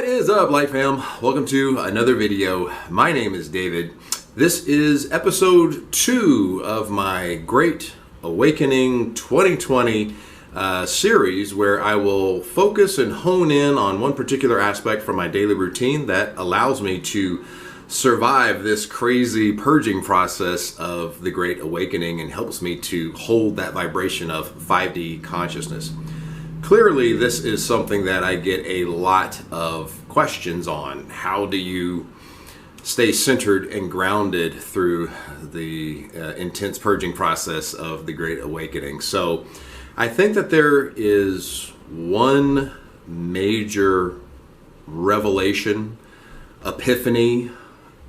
What is up, Light Fam? Welcome to another video. My name is David. This is episode 2 of my Great Awakening 2020 series, where I will focus and hone in on one particular aspect from my daily routine that allows me to survive this crazy purging process of the Great Awakening and helps me to hold that vibration of 5D consciousness. Clearly, this is something that I get a lot of questions on. How do you stay centered and grounded through the intense purging process of the Great Awakening? So I think that there is one major revelation, epiphany,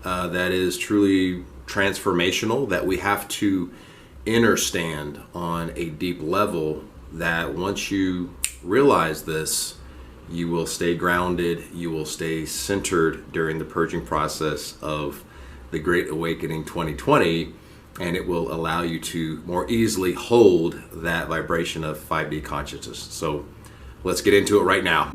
that is truly transformational, that we have to understand on a deep level, that once you realize this, you will stay grounded, you will stay centered during the purging process of the Great Awakening 2020, and it will allow you to more easily hold that vibration of 5D consciousness. So let's get into it right now.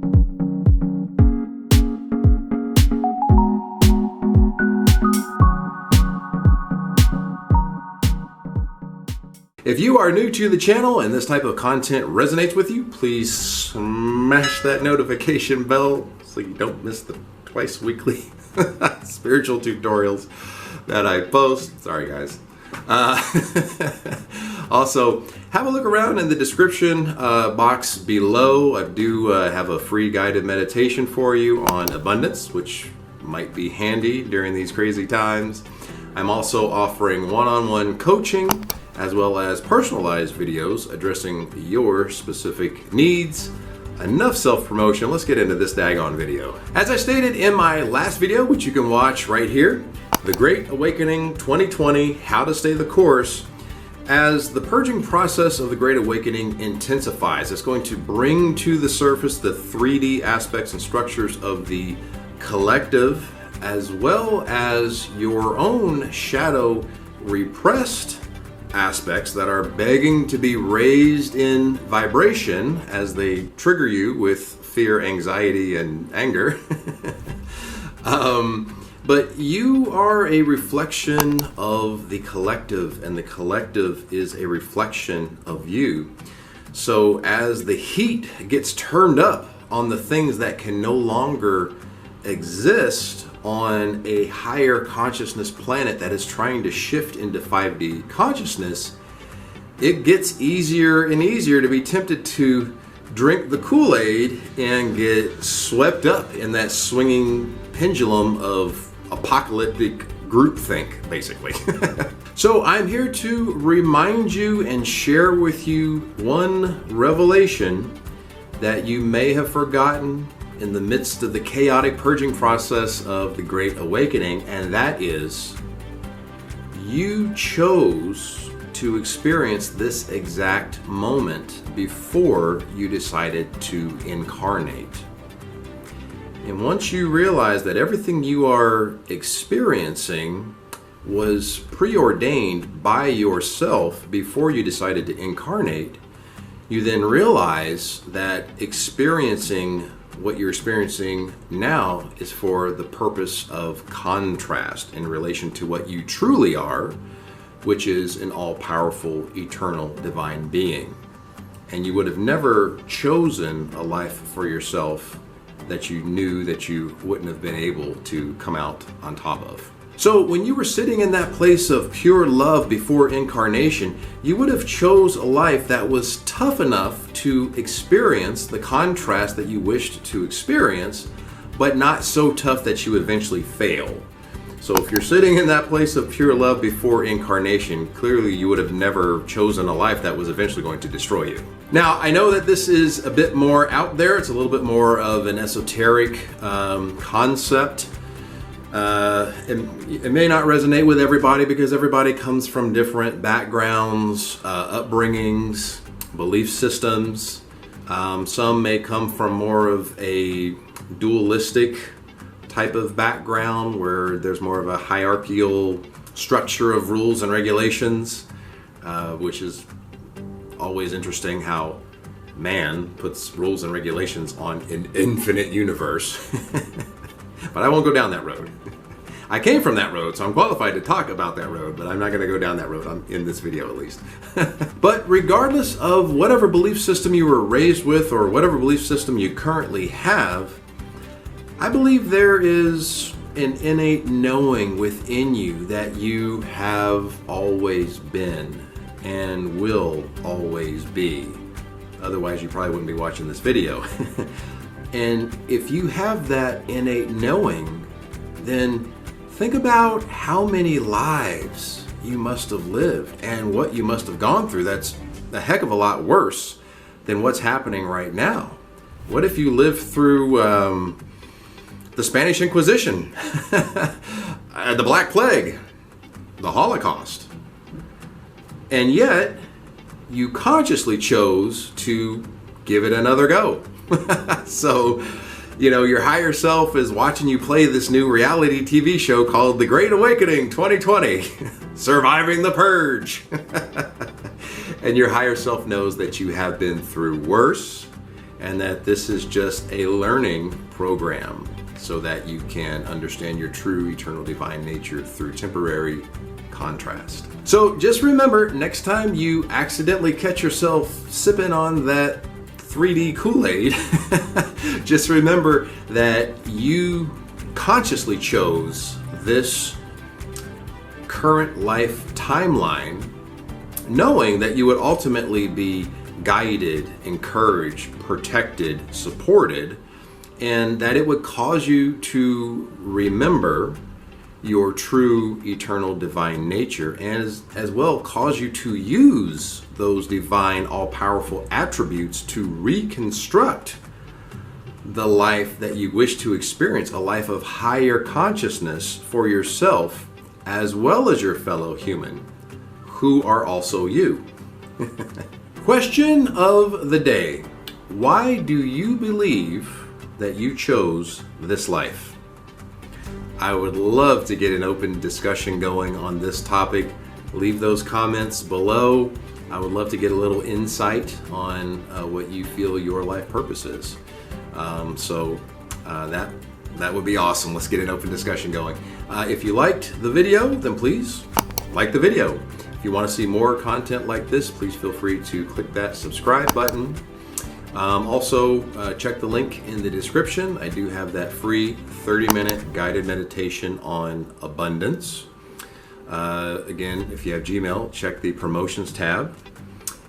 If you are new to the channel and this type of content resonates with you, please smash that notification bell so you don't miss the twice weekly spiritual tutorials that I post. Sorry, guys. Also, have a look around in the description box below. I do have a free guided meditation for you on abundance, which might be handy during these crazy times. I'm also offering one-on-one coaching, as well as personalized videos addressing your specific needs. Enough self-promotion, let's get into this daggone video. As I stated in my last video, which you can watch right here, The Great Awakening 2020, How to Stay the Course, as the purging process of the Great Awakening intensifies, it's going to bring to the surface the 3D aspects and structures of the collective, as well as your own shadow repressed aspects that are begging to be raised in vibration as they trigger you with fear, anxiety, and anger. But you are a reflection of the collective, and the collective is a reflection of you. So as the heat gets turned up on the things that can no longer exist on a higher consciousness planet that is trying to shift into 5D consciousness, it gets easier and easier to be tempted to drink the Kool-Aid and get swept up in that swinging pendulum of apocalyptic groupthink, basically. So I'm here to remind you and share with you one revelation that you may have forgotten in the midst of the chaotic purging process of the Great Awakening, and that is, you chose to experience this exact moment before you decided to incarnate. And once you realize that everything you are experiencing was preordained by yourself before you decided to incarnate, you then realize that experiencing what you're experiencing now is for the purpose of contrast in relation to what you truly are, which is an all-powerful, eternal, divine being. And you would have never chosen a life for yourself that you knew that you wouldn't have been able to come out on top of. So when you were sitting in that place of pure love before incarnation, you would have chose a life that was tough enough to experience the contrast that you wished to experience, but not so tough that you would eventually fail. So if you're sitting in that place of pure love before incarnation, clearly you would have never chosen a life that was eventually going to destroy you. Now, I know that this is a bit more out there. It's a little bit more of an esoteric concept. It may not resonate with everybody because everybody comes from different backgrounds, upbringings, belief systems. Some may come from more of a dualistic type of background where there's more of a hierarchical structure of rules and regulations, which is always interesting how man puts rules and regulations on an infinite universe. But I won't go down that road. I came from that road, so I'm qualified to talk about that road, but I'm not going to go down that road in this video at least. But regardless of whatever belief system you were raised with or whatever belief system you currently have, I believe there is an innate knowing within you that you have always been and will always be. Otherwise, you probably wouldn't be watching this video. And if you have that innate knowing, then think about how many lives you must have lived and what you must have gone through. That's a heck of a lot worse than what's happening right now. What if you lived through the Spanish Inquisition, the Black Plague, the Holocaust, and yet you consciously chose to give it another go? So, your higher self is watching you play this new reality TV show called The Great Awakening 2020, Surviving the Purge. And your higher self knows that you have been through worse and that this is just a learning program so that you can understand your true eternal divine nature through temporary contrast. So just remember, next time you accidentally catch yourself sipping on that 3D Kool-Aid, just remember that you consciously chose this current life timeline, knowing that you would ultimately be guided, encouraged, protected, supported, and that it would cause you to remember your true eternal divine nature, and as well cause you to use those divine all-powerful attributes to reconstruct the life that you wish to experience, a life of higher consciousness for yourself as well as your fellow human, who are also you. Question of the day: why do you believe that you chose this life? I would love to get an open discussion going on this topic. Leave those comments below. I would love to get a little insight on what you feel your life purpose is. That would be awesome. Let's get an open discussion going. If you liked the video, then please like the video. If you want to see more content like this, please feel free to click that subscribe button. Also, check the link in the description. I do have that free 30-minute guided meditation on abundance. Again, if you have Gmail, check the promotions tab.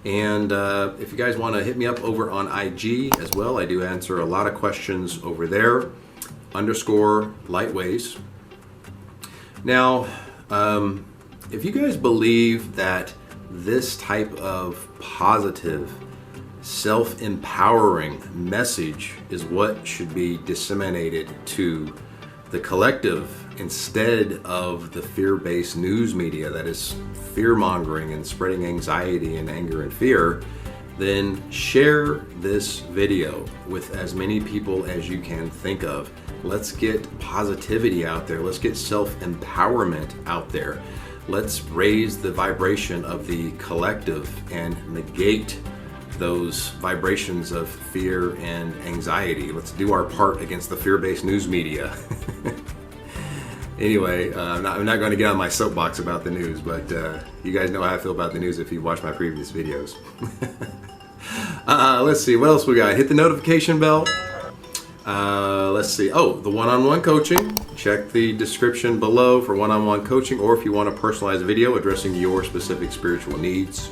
And if you guys want to hit me up over on IG as well, I do answer a lot of questions over there, _lightways. Now, if you guys believe that this type of positive, self-empowering message is what should be disseminated to the collective instead of the fear-based news media that is fear-mongering and spreading anxiety and anger and fear, then share this video with as many people as you can think of. Let's get positivity out there. Let's get self-empowerment out there. Let's raise the vibration of the collective and negate those vibrations of fear and anxiety. Let's do our part against the fear-based news media. Anyway, I'm not going to get on my soapbox about the news, but you guys know how I feel about the news if you watch my previous videos. Let's see, what else we got? Hit the notification bell. Let's see. Oh, the one-on-one coaching. Check the description below for one-on-one coaching, or if you want a personalized video addressing your specific spiritual needs.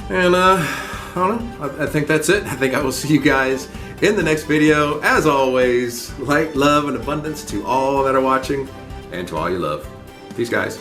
And I don't know, I think that's it. I think I will see you guys in the next video. As always, light, love, and abundance to all that are watching and to all you love. Peace, guys.